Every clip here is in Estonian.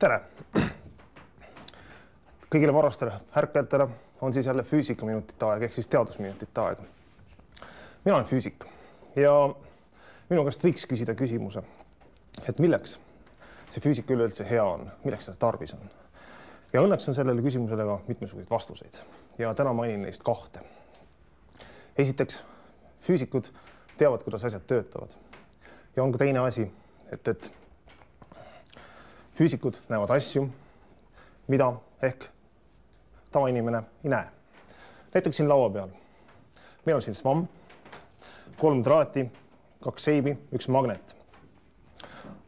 Tere! Kõigile varastele ärkajatele on siis jälle füüsikaminutite aeg ehk siis teadusminutite aeg. Mina olen füüsik ja minu käest võiks küsida küsimuse, et milleks see füüsika üleüldse hea on, milleks seda tarvis on. Ja õnneks on sellele küsimusele ka mitmesuguseid vastuseid ja täna mainin neist kahte. Esiteks, füüsikud teavad, kuidas asjad töötavad. Ja on ka teine asi, et füüsikud näevad asju, mida ehk tavainimene ei näe. Näiteks siin laua peal. Meil on siin svamm, 3 traati, 2 seibi, 1 magnet.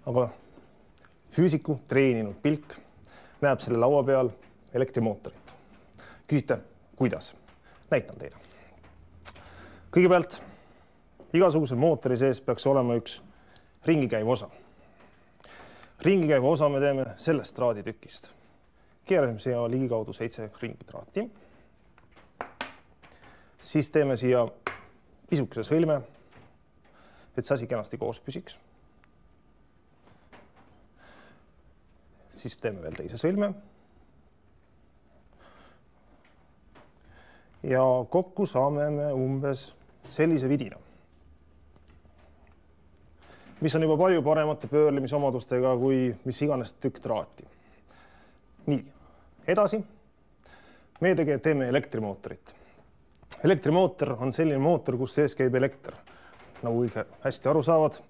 Aga füüsiku treeninud pilk näeb selle laua peal elektrimootorit. Küsite, kuidas? Näitan teile. Kõigepealt, igasuguse mootori sees peaks olema üks ringikäiv osa. Ringikäiva osa me teeme sellest traaditükist. Keerame siia ligikaudu 7 ringitraati. Siis teeme siia pisukese sõlme, et see asi kenasti koos püsiks. Siis teeme veel teise sõlme. Ja kokku saame me umbes sellise vidina, mis on juba palju paremate pöörlemisomadustega kui mis iganes tükk traati. Nii, edasi me teeme elektrimootorit. Elektrimootor on selline mootor, kus sees käib elekter. Nagu õige hästi aru saavad,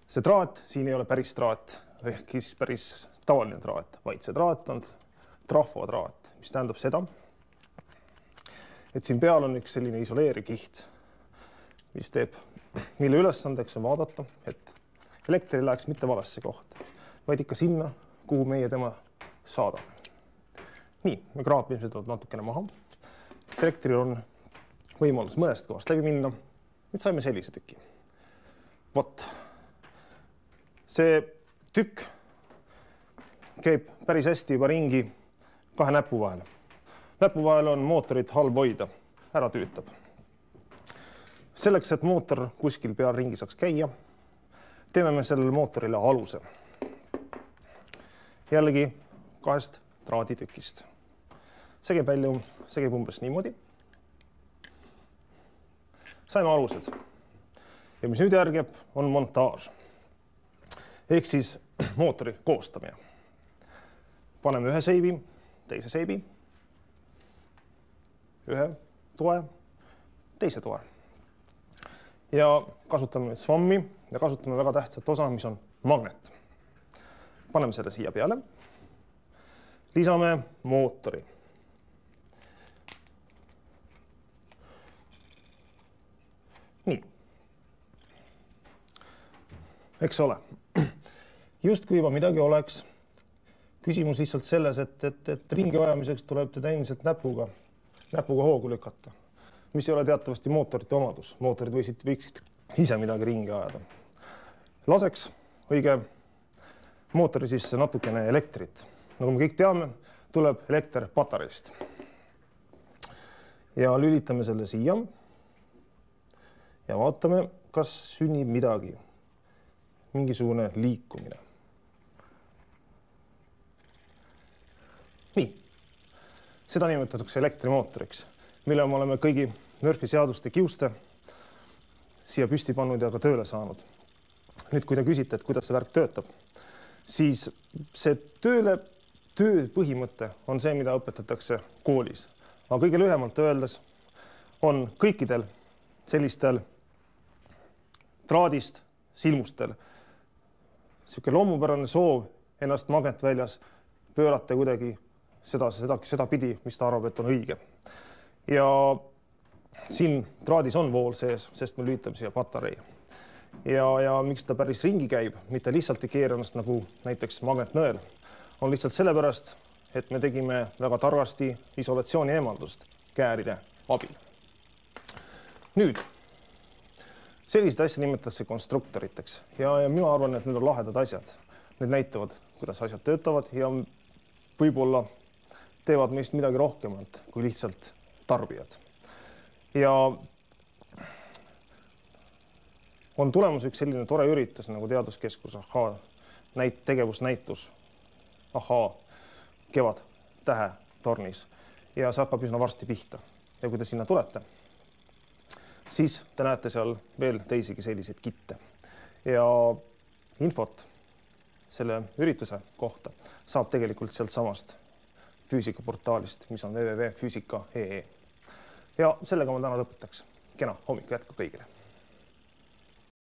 see traat siin ei ole päris traat, ehk siis päris tavaline traat, vaid see traat on trafotraat, mis tähendab seda, et siin peal on üks selline isoleeriv kiht, mis teeb, mille ülesandeks on vaadata, et elekter ei läheks mitte valesse kohta, vaid ikka sinna, kuhu meie tema saadame. Nii, me kraapime seda natukene maha. Elektril on võimalus mõnest kohast läbi minna. Nüüd saime sellise tüki. Vot, see tükk käib päris hästi juba ringi 2 näpu vahel. Näpu vahel on mootorit halb hoida, ära tüütab. Selleks, et mootor kuskil peal ringi saaks käia, teeme me sellele mootorile aluse. Jällegi 2 traaditükist. See käib umbes niimoodi. Saime alused. Ja mis nüüd järgib, on montaaž. Ehk siis mootori koostamine. Paneme ühe seibi, teise seibi, ühe toe, teise toe. Ja kasutame svammi ja kasutame väga tähtsat osa, mis on magnet. Paneme selle siia peale. Lisame mootori. Nii. Eks ole. Justkui juba midagi oleks. Küsimus lihtsalt selles, et ringi ajamiseks tuleb teda endiselt näpuga hoogu lükata, mis ei ole teatavasti mootorite omadus. Mootorid võiksid ise midagi ringi ajada. Laseks õige mootori sisse natukene elektrit. Nagu me kõik teame, tuleb elekter patareist. Ja lülitame selle siia ja vaatame, kas sünnib midagi, mingisugune liikumine. Nii, seda nimetatakse elektrimootoriks, mille me oleme kõigi Murphy seaduste kiuste siia püsti pannud ja ka tööle saanud. Nüüd, kui te küsite, et kuidas see värk töötab, siis see töö põhimõte on see, mida õpetatakse koolis. Aga kõige lühemalt öeldes on kõikidel sellistel traadist silmustel selline loomupärane soov ennast magnetväljas pöörata kuidagi seda pidi, mis ta arvab, et on õige. Ja siin traadis on vool sees, sest me lülitame siia patarei. Ja miks ta päris ringi käib, mitte lihtsalt ei keera ennast nagu näiteks magnetnõel, on lihtsalt sellepärast, et me tegime väga targasti isolatsiooni eemaldust kääride abil. Nüüd, sellised asjad nimetatakse konstruktoriteks ja mina arvan, et need on lahedad asjad. Need näitavad, kuidas asjad töötavad ja võib-olla teevad meist midagi rohkemat kui lihtsalt tarbijad. Ja on tulemus üks selline tore üritus nagu Teaduskeskus tegevusnäitus ahaa, kevad tähe tornis ja see hakkab üsna varsti pihta. Ja kui te sinna tulete, siis te näete seal veel teisigi selliseid kitte ja infot selle ürituse kohta saab tegelikult sealt samast füüsikaportaalist, mis on www.füüsika.ee. Ja sellega ma täna lõpetaks. Kena hommikut jätku kõigile!